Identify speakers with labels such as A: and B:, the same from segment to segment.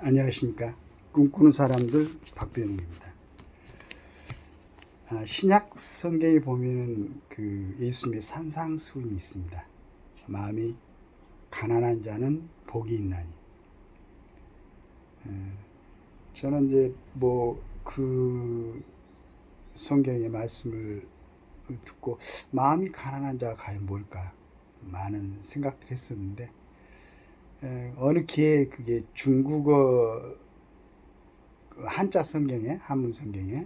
A: 안녕하십니까. 꿈꾸는 사람들 박병입니다. 신약 성경에 보면은 그 예수님의 산상수훈이 있습니다. 마음이 가난한 자는 복이 있나니. 저는 이제 그 성경의 말씀을 듣고 마음이 가난한 자가 과연 뭘까 많은 생각들 했었는데, 어느 기회에 그게 중국어 한자 성경에, 한문 성경에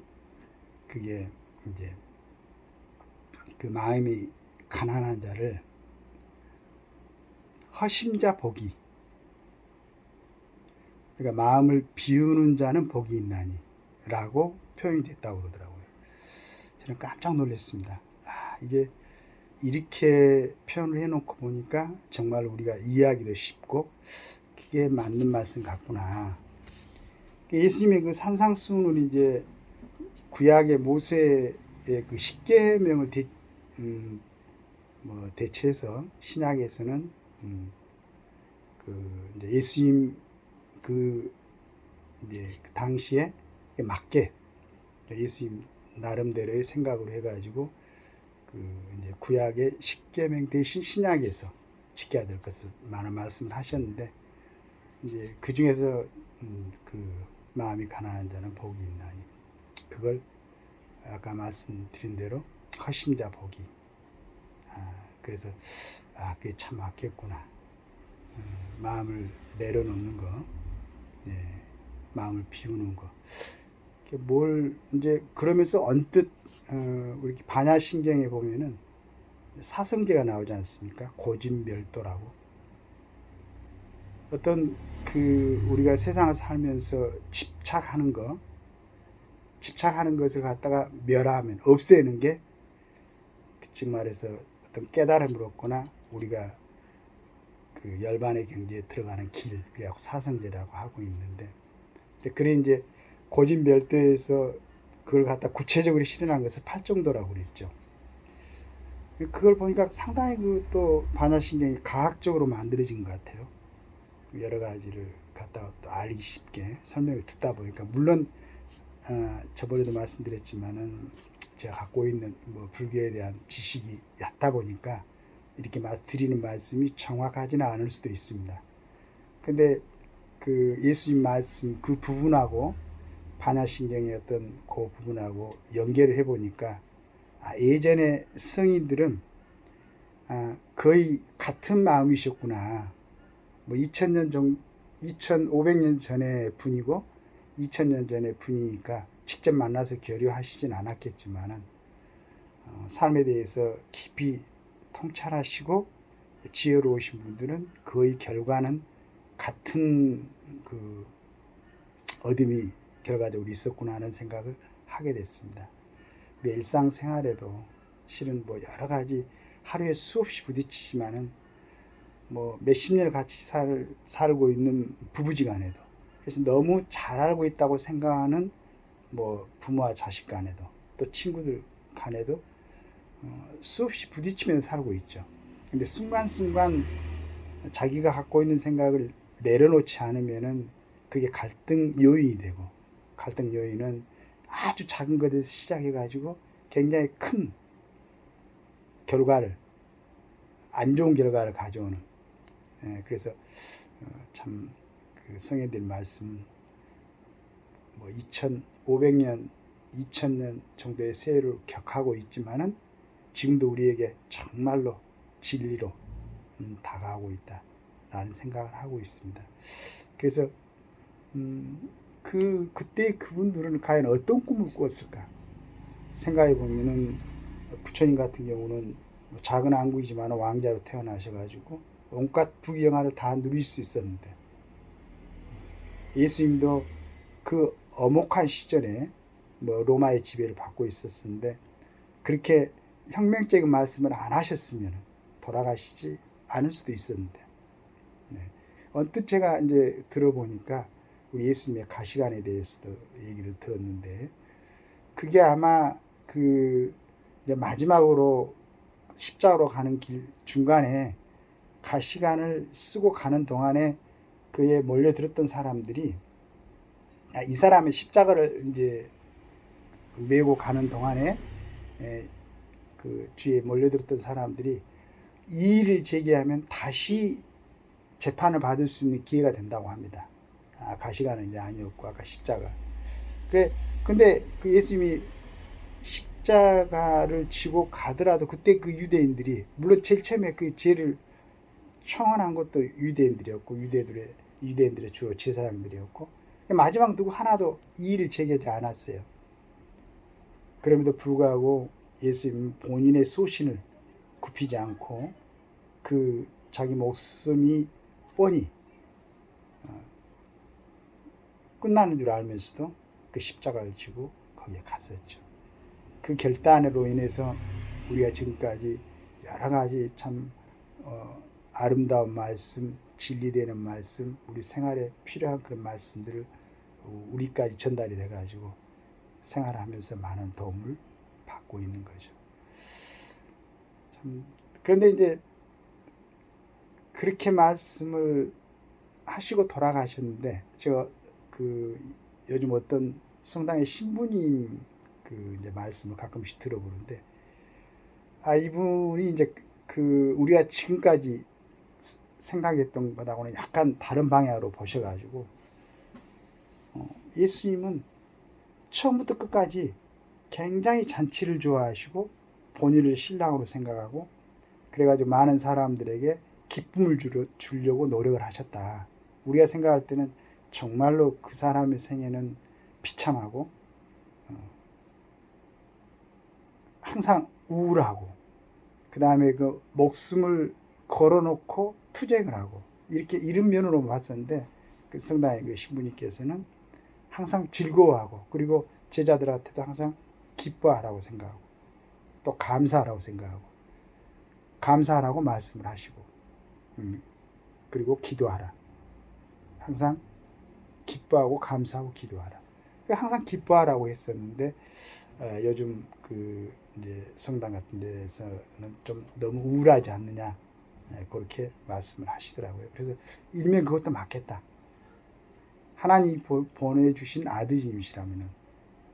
A: 그게 이제 그 마음이 가난한 자를 허심자 복이, 그러니까 마음을 비우는 자는 복이 있나니 라고 표현이 됐다고 그러더라고요. 저는 깜짝 놀랐습니다. 이게 이렇게 표현을 해놓고 보니까 정말 우리가 이해하기도 쉽고 그게 맞는 말씀 같구나. 예수님의 그 산상수훈은 이제 구약의 모세의 그 십계명을 대체해서 신약에서는 이제 예수님 이제 그 당시에 맞게 예수님 나름대로의 생각으로 해가지고 이제 구약의 십계명 대신 신약에서 지켜야 될 것을 많은 말씀을 하셨는데, 이제 그 중에서 그 마음이 가난한 자는 복이 있나니, 그걸 아까 말씀드린 대로 허심자 복이. 그래서 그게 참 맞겠구나. 마음을 내려놓는 거, 마음을 비우는 거. 이제 그러면서 언뜻 우리 반야신경에 보면은 사성제가 나오지 않습니까? 고진멸도라고. 어떤 우리가 세상을 살면서 집착하는 것을 갖다가 멸하면, 없애는 게 즉 말해서 어떤 깨달음을 얻거나 우리가 그 열반의 경지에 들어가는 길, 그래갖고 사성제라고 하고 있는데, 그래 이제 고진멸도에서 그걸 갖다 구체적으로 실현한 것을 팔정도라고 그랬죠. 그걸 보니까 상당히 또 반야신경이 과학적으로 만들어진 것 같아요. 여러 가지를 갖다가 또 알기 쉽게 설명을 듣다 보니까, 물론 저번에도 말씀드렸지만은 제가 갖고 있는 불교에 대한 지식이 얕다 보니까 이렇게 드리는 말씀이 정확하지는 않을 수도 있습니다. 근데 그 예수님 말씀 그 부분하고 반야신경의 어떤 그 부분하고 연계를 해보니까 예전에 성인들은 거의 같은 마음이셨구나. 2500년 전의 분이고 2000년 전의 분이니까 직접 만나서 교류하시진 않았겠지만은 삶에 대해서 깊이 통찰하시고 지혜로우신 분들은 거의 결과는 같은 그 얻음이 결과적으로 있었구나 하는 생각을 하게 됐습니다. 우리 일상생활에도 실은 여러 가지 하루에 수없이 부딪히지만은 몇십 년을 같이 살고 있는 부부지간에도, 그래서 너무 잘 알고 있다고 생각하는 부모와 자식 간에도, 또 친구들 간에도 수없이 부딪히면서 살고 있죠. 근데 순간순간 자기가 갖고 있는 생각을 내려놓지 않으면은 그게 갈등 요인이 되고, 갈등 요인은 아주 작은 것에서 시작해가지고 굉장히 큰 결과를, 안 좋은 결과를 가져오는. 그래서 참 그 성현들 말씀은 2500년, 2000년 정도의 세월을 격하고 있지만은 지금도 우리에게 정말로 진리로 다가오고 있다라는 생각을 하고 있습니다. 그래서 그때 그분들은 과연 어떤 꿈을 꾸었을까 생각해 보면은, 부처님 같은 경우는 작은 안국이지만 왕자로 태어나셔가지고 온갖 부귀영화를 다 누릴 수 있었는데, 예수님도 그 엄혹한 시절에 로마의 지배를 받고 있었는데 그렇게 혁명적인 말씀을 안 하셨으면 돌아가시지 않을 수도 있었는데, 언뜻 제가 이제 들어보니까 우리 예수님의 가시관에 대해서도 얘기를 들었는데, 그게 아마 이제 마지막으로 십자가로 가는 길 중간에 가시관을 쓰고 가는 동안에 그에 몰려들었던 사람들이 이 사람의 십자가를 이제 메고 가는 동안에 그 주위에 몰려들었던 사람들이 이의를 제기하면 다시 재판을 받을 수 있는 기회가 된다고 합니다. 가시관은 이제 아니었고 아까 십자가. 그래 근데 그 예수님이 십자가를 지고 가더라도 그때 그 유대인들이 물론 제일 처음에 그 죄를 청원한 것도 유대인들이었고 유대인들의 주로 제사장들이었고 마지막 누구 하나도 이의를 제기하지 않았어요. 그럼에도 불구하고 예수님 본인의 소신을 굽히지 않고 그 자기 목숨이 뻔히 끝나는 줄 알면서도 그 십자가를 지고 거기에 갔었죠. 그 결단으로 인해서 우리가 지금까지 여러 가지 참 아름다운 말씀, 진리되는 말씀, 우리 생활에 필요한 그런 말씀들을 우리까지 전달이 돼가지고 생활하면서 많은 도움을 받고 있는 거죠. 참, 그런데 이제 그렇게 말씀을 하시고 돌아가셨는데 제가 그 요즘 어떤 성당의 신부님 그 이제 말씀을 가끔씩 들어보는데 이분이 이제 그 우리가 지금까지 생각했던 것하고는 약간 다른 방향으로 보셔가지고 예수님은 처음부터 끝까지 굉장히 잔치를 좋아하시고 본인을 신랑으로 생각하고 그래가지고 많은 사람들에게 기쁨을 주려고 노력을 하셨다. 우리가 생각할 때는 정말로 그 사람의 생애는 비참하고 항상 우울하고 그 다음에 그 목숨을 걸어놓고 투쟁을 하고 이렇게 이런 면으로 봤었는데 그 성당의 그 신부님께서는 항상 즐거워하고 그리고 제자들한테도 항상 기뻐하라고 생각하고 또 감사하라고 생각하고 감사하라고 말씀을 하시고 그리고 기도하라. 항상 기뻐하고 감사하고 기도하라. 항상 기뻐하라고 했었는데 요즘 그 이제 성당 같은 데서는 좀 너무 우울하지 않느냐 그렇게 말씀을 하시더라고요. 그래서 일면 그것도 맞겠다. 하나님이 보내주신 아드님이시라면은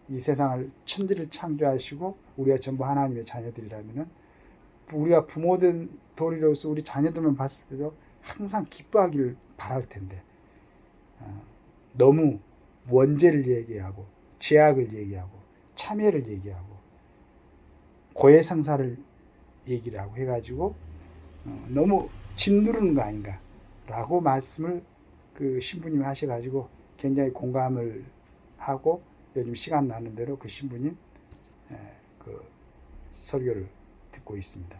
A: 이 세상을 천지를 창조하시고 우리가 전부 하나님의 자녀들이라면은 우리가 부모된 도리로서 우리 자녀들만 봤을 때도 항상 기뻐하기를 바랄 텐데 너무 원죄를 얘기하고 죄악을 얘기하고 참회를 얘기하고 고해성사를 얘기를 하고 해가지고 너무 짓누르는 거 아닌가 라고 말씀을 그 신부님이 하셔가지고 굉장히 공감을 하고 요즘 시간 나는 대로 그 신부님 그 설교를 듣고 있습니다.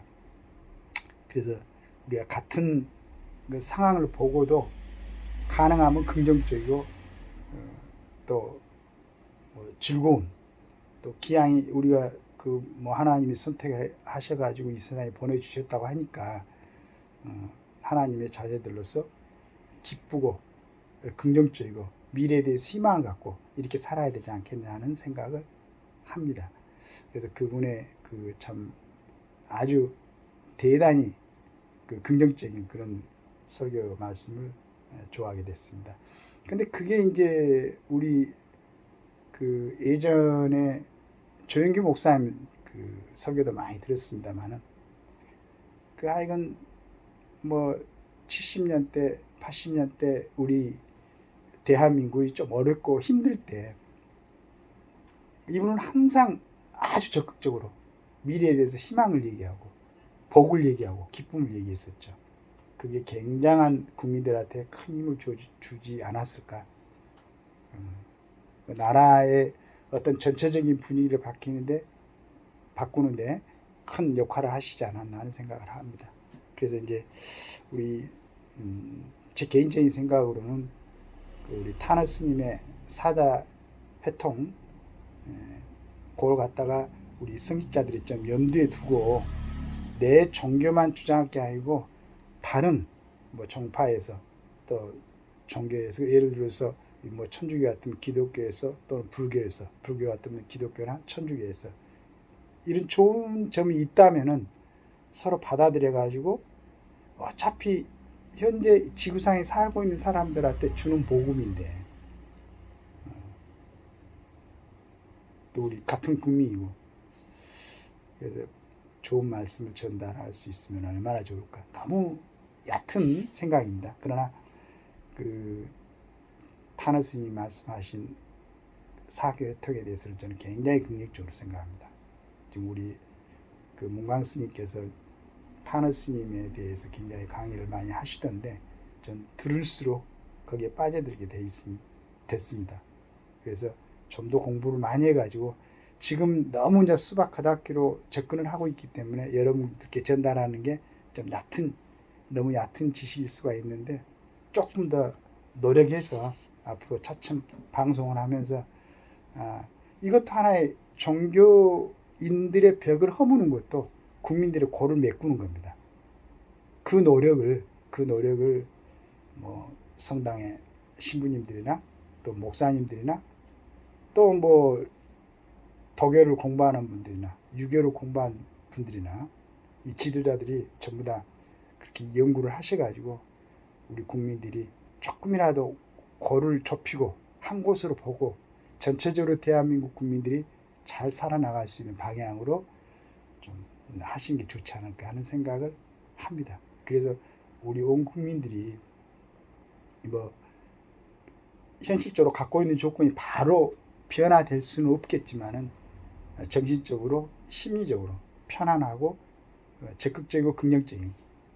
A: 그래서 우리가 같은 그 상황을 보고도 가능하면 긍정적이고 또 즐거운 또 기왕이 우리가 그 뭐 하나님이 선택하셔가지고 이 세상에 보내주셨다고 하니까 하나님의 자녀들로서 기쁘고 긍정적이고 미래에 대해서 희망을 갖고 이렇게 살아야 되지 않겠냐 하는 생각을 합니다. 그래서 그분의 그 참 아주 대단히 그 긍정적인 그런 설교 말씀을 좋아하게 됐습니다. 근데 그게 이제 우리 그 예전에 조영규 목사님 그 설교도 많이 들었습니다만은 그 하여간 뭐 70년대 80년대 우리 대한민국이 좀 어렵고 힘들 때 이분은 항상 아주 적극적으로 미래에 대해서 희망을 얘기하고 복을 얘기하고 기쁨을 얘기했었죠. 그게 굉장한 국민들한테 큰 힘을 주지 않았을까. 나라의 어떤 전체적인 분위기를 바꾸는데 큰 역할을 하시지 않았나 하는 생각을 합니다. 그래서 이제 우리 제 개인적인 생각으로는 그 우리 타너 스님의 사자 회통 그걸 갖다가 우리 성직자들이 좀 염두에 두고 내 종교만 주장할 게 아니고 다른 뭐 종파에서 또 종교에서 예를 들어서 뭐 천주교 같으면 기독교에서 또는 불교 같으면 기독교나 천주교에서 이런 좋은 점이 있다면은 서로 받아들여 가지고 어차피 현재 지구상에 살고 있는 사람들한테 주는 복음인데 또 우리 같은 국민이고, 그래서 좋은 말씀을 전달할 수 있으면 얼마나 좋을까. 너무 얕은 생각입니다. 그러나 그 타너 스님이 말씀하신 사교 혜택에 대해서는 저는 굉장히 긍정적으로 생각합니다. 지금 우리 그 문광 스님께서 타너 스님에 대해서 굉장히 강의를 많이 하시던데 전 들을수록 거기에 빠져들게 됐습니다. 그래서 좀 더 공부를 많이 해가지고 지금 너무 이제 수박하다기로 접근을 하고 있기 때문에 여러분들께 전달하는 게 좀 너무 얕은 지식일 수가 있는데 조금 더 노력해서 앞으로 차츰 방송을 하면서 이것도 하나의 종교인들의 벽을 허무는 것도 국민들의 골을 메꾸는 겁니다. 그 노력을 뭐 성당의 신부님들이나 또 목사님들이나 또 뭐 도교를 공부하는 분들이나 유교를 공부한 분들이나 이 지도자들이 전부 다 그렇게 연구를 하셔가지고 우리 국민들이 조금이라도 골을 좁히고 한 곳으로 보고 전체적으로 대한민국 국민들이 잘 살아나갈 수 있는 방향으로 좀 하시는 게 좋지 않을까 하는 생각을 합니다. 그래서 우리 온 국민들이 뭐 현실적으로 갖고 있는 조건이 바로 변화될 수는 없겠지만은 정신적으로 심리적으로 편안하고 적극적이고 긍정적인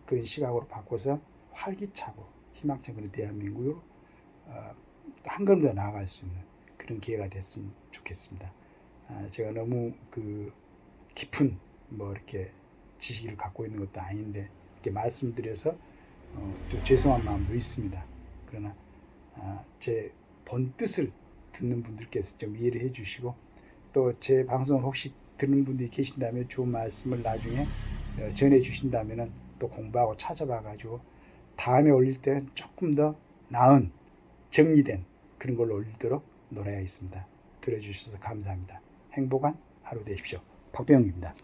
A: 그런 시각으로 바꿔서 활기차고 희망찬 그런 대한민국으로 한 걸음 더 나아갈 수 있는 그런 기회가 됐으면 좋겠습니다. 제가 너무 그 깊은 뭐 이렇게 지식을 갖고 있는 것도 아닌데 이렇게 말씀드려서 좀 죄송한 마음도 있습니다. 그러나 제 본 뜻을 듣는 분들께서 좀 이해를 해주시고 또 제 방송을 혹시 듣는 분들이 계신다면 좋은 말씀을 나중에 전해 주신다면 또 공부하고 찾아봐 가지고 다음에 올릴 때는 조금 더 나은 정리된 그런 걸로 올리도록 노력하겠습니다. 들어주셔서 감사합니다. 행복한 하루 되십시오. 박병욱입니다.